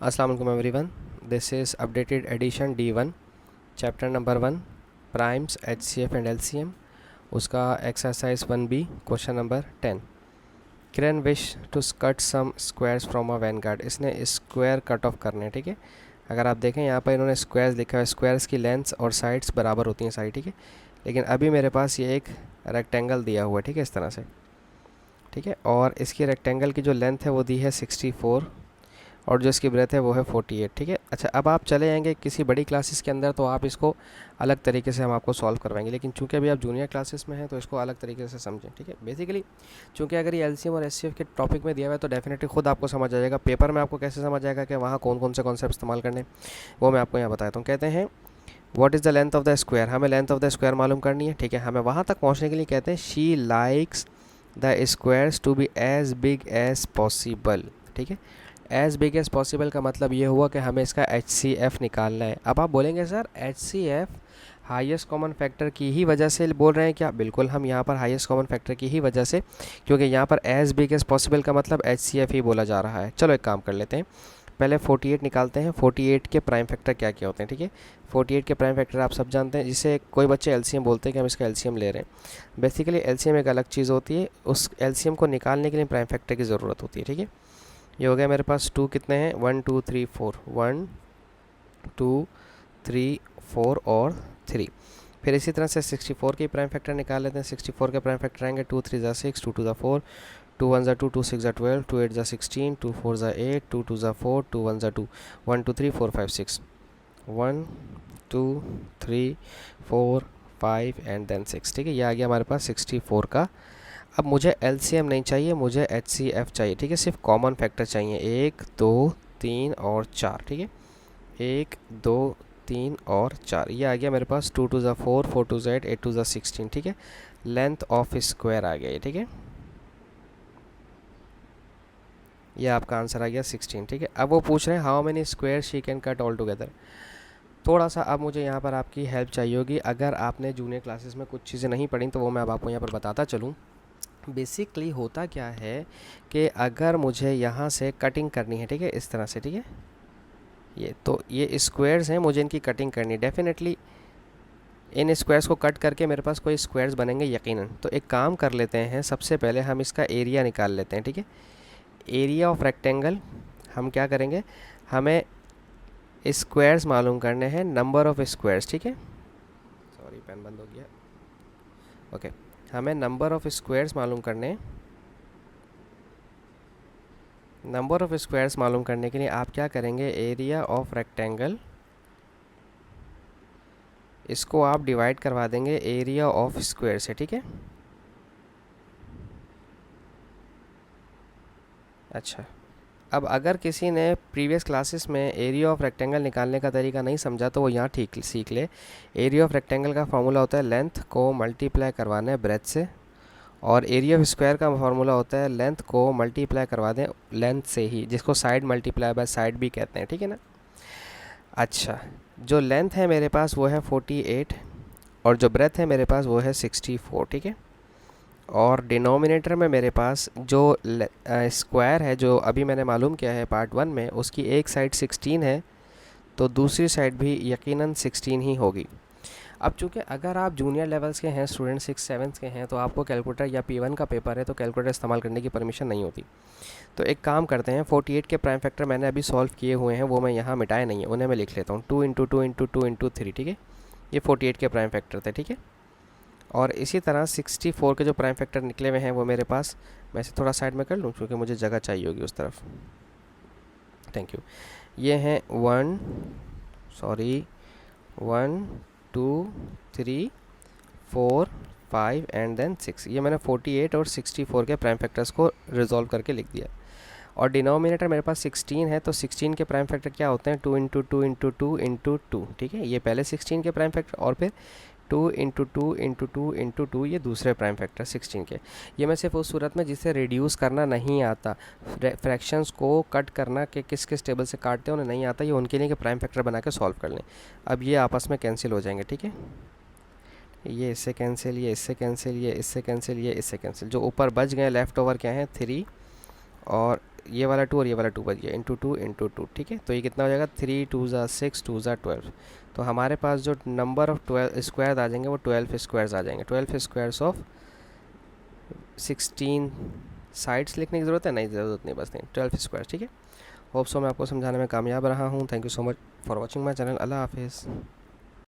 अस्सलाम वालेकुम everyone, this is updated edition D1 chapter number 1 primes HCF and LCM, उसका exercise 1B question number 10। Kiran wish to cut some squares from a vanguard. इसने square cut off करने हैं, ठीक है। अगर आप देखें यहाँ पर इन्होंने स्क्वायर्स लिखा है, स्क्वायर्स की लेंथ्स और साइड्स बराबर होती हैं सारी, ठीक है। लेकिन अभी मेरे पास ये एक रेक्टेंगल दिया हुआ है, ठीक है, इस तरह से, ठीक है। और इसकी रेक्टेंगल की जो लेंथ है वो दी है 64 और जो इसकी ब्रेथ है वो है 48, ठीक है। अच्छा, अब आप चले जाएंगे किसी बड़ी क्लासेस के अंदर तो आप इसको अलग तरीके से हम आपको सॉल्व करवाएंगे, लेकिन चूंकि अभी आप जूनियर क्लासेस में हैं तो इसको अलग तरीके से समझें, ठीक है। बेसिकली चूंकि अगर ये LCM और SCF के टॉपिक में दिया हुआ है तो डेफिनेटली खुद आपको समझ आ जाएगा। पेपर में आपको कैसे समझ आएगा कि वहाँ कौन कौन से कॉन्सेप्ट इस्तेमाल करने, वो मैं आपको यहाँ बताता हूँ। कहते हैं what is the length of the square. हमें लेंथ ऑफ द स्क्वायर मालूम करनी है, ठीक है। हमें वहाँ तक पहुँचने के लिए कहते हैं she likes the squares to be as big as possible, ठीक है। एज बिग एज पॉसिबल का मतलब ये हुआ कि हमें इसका HCF निकालना है। अब आप बोलेंगे sir HCF highest common factor की ही वजह से बोल रहे हैं क्या? बिल्कुल, हम यहाँ पर हाईएस्ट कॉमन फैक्टर की ही वजह से, क्योंकि यहाँ पर एज बिग एज पॉसिबल का मतलब HCF ही बोला जा रहा है। चलो एक काम कर लेते हैं, पहले 48 निकालते हैं। 48 के प्राइम फैक्टर क्या क्या होते हैं, ठीक है। 48 के प्राइम फैक्टर आप सब जानते हैं, जिसे कोई बच्चे LCM बोलते हैं कि हम इसका LCM ले रहे हैं। बेसिकली LCM एक अलग चीज़ होती है, उस LCM को निकालने के लिए प्राइम फैक्टर की ज़रूरत होती है, ठीक है। ये हो गया मेरे पास 2 कितने हैं, 1 2 3 4, 1 2 3 4 और 3। फिर इसी तरह से 64 के प्राइम फैक्टर निकाल लेते हैं। 64 के प्राइम फैक्टर आएंगे 2 3 ज़ा 6, 2 2 ज़ा 4, 2 1 ज़ा 2, 2 6 ज़ा 12, 2 8 ज़ा 16, 2 4 ज़ा 8, 2 2 ज़ा 4, 2 1 ज़ा 2, 1 2 3 4 5 6, 1 2 3 4 5 एंड देन 6, ठीक है। ये आ गया हमारे पास 64 का। अब मुझे LCM नहीं चाहिए, मुझे HCF चाहिए, ठीक है। सिर्फ कॉमन फैक्टर चाहिए, 1 2 3 और 4, ठीक है। 1 2 3 और 4, ये आ गया मेरे पास। 2 2 ज़ा 4, 4 2 ज़ा 8, 8 2 ज़ा 16, ठीक है। लेंथ ऑफ स्क्वायर आ गया ये, ठीक है। ये आपका आंसर आ गया 16, ठीक है। अब वो पूछ रहे हैं how many square she can cut all together. थोड़ा सा अब मुझे यहाँ पर आपकी हेल्प चाहिए होगी। अगर आपने जूनियर क्लासेस में कुछ चीज़ें नहीं पढ़ी तो वो मैं अब आपको यहाँ पर बताता चलूँ। बेसिकली होता क्या है कि अगर मुझे यहाँ से कटिंग करनी है, ठीक है, इस तरह से, ठीक है, ये तो ये स्क्वायर्स हैं, मुझे इनकी कटिंग करनी है। डेफिनेटली इन स्क्वायर्स को कट करके मेरे पास कोई स्क्वायर्स बनेंगे यकीनन। तो एक काम कर लेते हैं, सबसे पहले हम इसका एरिया निकाल लेते हैं, ठीक है। एरिया ऑफ रेक्टेंगल हम क्या करेंगे, हमें स्क्वायर्स मालूम करने हैं, नंबर ऑफ स्क्वायर्स, ठीक है। सॉरी पेन बंद हो गया, ओके। हमें नंबर ऑफ स्क्वायर्स मालूम करने हैं। नंबर ऑफ स्क्वायर्स मालूम करने के लिए आप क्या करेंगे, एरिया ऑफ रेक्टेंगल, इसको आप डिवाइड करवा देंगे एरिया ऑफ स्क्वायर से, ठीक है। अच्छा, अब अगर किसी ने प्रीवियस क्लासेस में एरिया ऑफ रेक्टेंगल निकालने का तरीका नहीं समझा तो वो यहाँ ठीक सीख ले। एरिया ऑफ रेक्टेंगल का फार्मूला होता है लेंथ को मल्टीप्लाई करवाना है ब्रेथ से, और एरिया ऑफ स्क्वायर का फार्मूला होता है लेंथ को मल्टीप्लाई करवा दें लेंथ से ही, जिसको साइड मल्टीप्लाई बाय साइड भी कहते हैं, ठीक है ना। अच्छा, जो लेंथ है मेरे पास वो है 48 और जो ब्रेथ है मेरे पास वो है 64, ठीक है। और डिनोमिनेटर में मेरे पास जो स्क्वायर है जो अभी मैंने मालूम किया है पार्ट 1 में, उसकी एक साइड 16 है तो दूसरी साइड भी यकीनन 16 ही होगी। अब चूँकि अगर आप जूनियर लेवल्स के हैं, स्टूडेंट 6 7 के हैं, तो आपको कैलकुलेटर या P1 का पेपर है तो कैलकुलेटर इस्तेमाल करने की परमिशन नहीं होती। तो एक काम करते हैं, 48 के प्राइम फैक्टर मैंने अभी सॉल्व किए हुए हैं, वो मैं यहाँ मिटाए नहीं है, उन्हें मैं लिख लेता हूँ 2 इंटू 2 इंटू 2 इंटू 3, ठीक है। ये 48 के प्राइम फैक्टर थे, ठीक है। और इसी तरह 64 के जो प्राइम फैक्टर निकले हुए हैं वो मेरे पास, मैं इसे थोड़ा साइड में कर लूँ क्योंकि मुझे जगह चाहिए होगी उस तरफ, थैंक यू। ये हैं 1 2 3 4 5 एंड देन 6। ये मैंने 48 और 64 के प्राइम फैक्टर्स को रिजॉल्व करके लिख दिया। और डिनोमिनेटर मेरे पास 16 है तो 16 के प्राइम फैक्टर क्या होते हैं, 2 इंटू 2 इंटू 2 इंटू 2, ठीक है। ये पहले 16 के प्राइम फैक्टर और फिर 2 इंटू 2 इंटू 2 इंटू 2, ये दूसरे प्राइम फैक्टर 16 के। ये मैं सिर्फ उस सूरत में जिसे रिड्यूस करना नहीं आता, फ्रैक्शंस को कट करना कि किस किस टेबल से काटते हैं उन्हें नहीं आता, ये उनके लिए कि प्राइम फैक्टर बना के सॉल्व कर लें। अब ये आपस में कैंसिल हो जाएंगे, ठीक है। ये इससे कैंसिल, ये इससे कैंसिल, ये इससे कैंसिल, ये इससे कैंसिल। जो ऊपर बच गए लेफ़्ट ओवर क्या हैं 3, और ये वाला 2 और ये वाला 2 बच गया, इंटू टू, ठीक है। तो ये कितना हो जाएगा, 3 2 ज़ा 6 2 ज़ा 12। तो हमारे पास जो नंबर ऑफ 12 स्क्वायर आ जाएंगे वो 12 स्क्वायर्स आ जाएंगे। 12 स्क्वायर्स ऑफ 16 साइड्स लिखने की ज़रूरत है, नहीं ज़रूरत नहीं, बस नहीं, 12 स्क्वायर, ठीक है। होप सो मैं आपको समझाने में कामयाब रहा हूँ। Thank you so much for watching my channel. अल्लाह हाफिज़।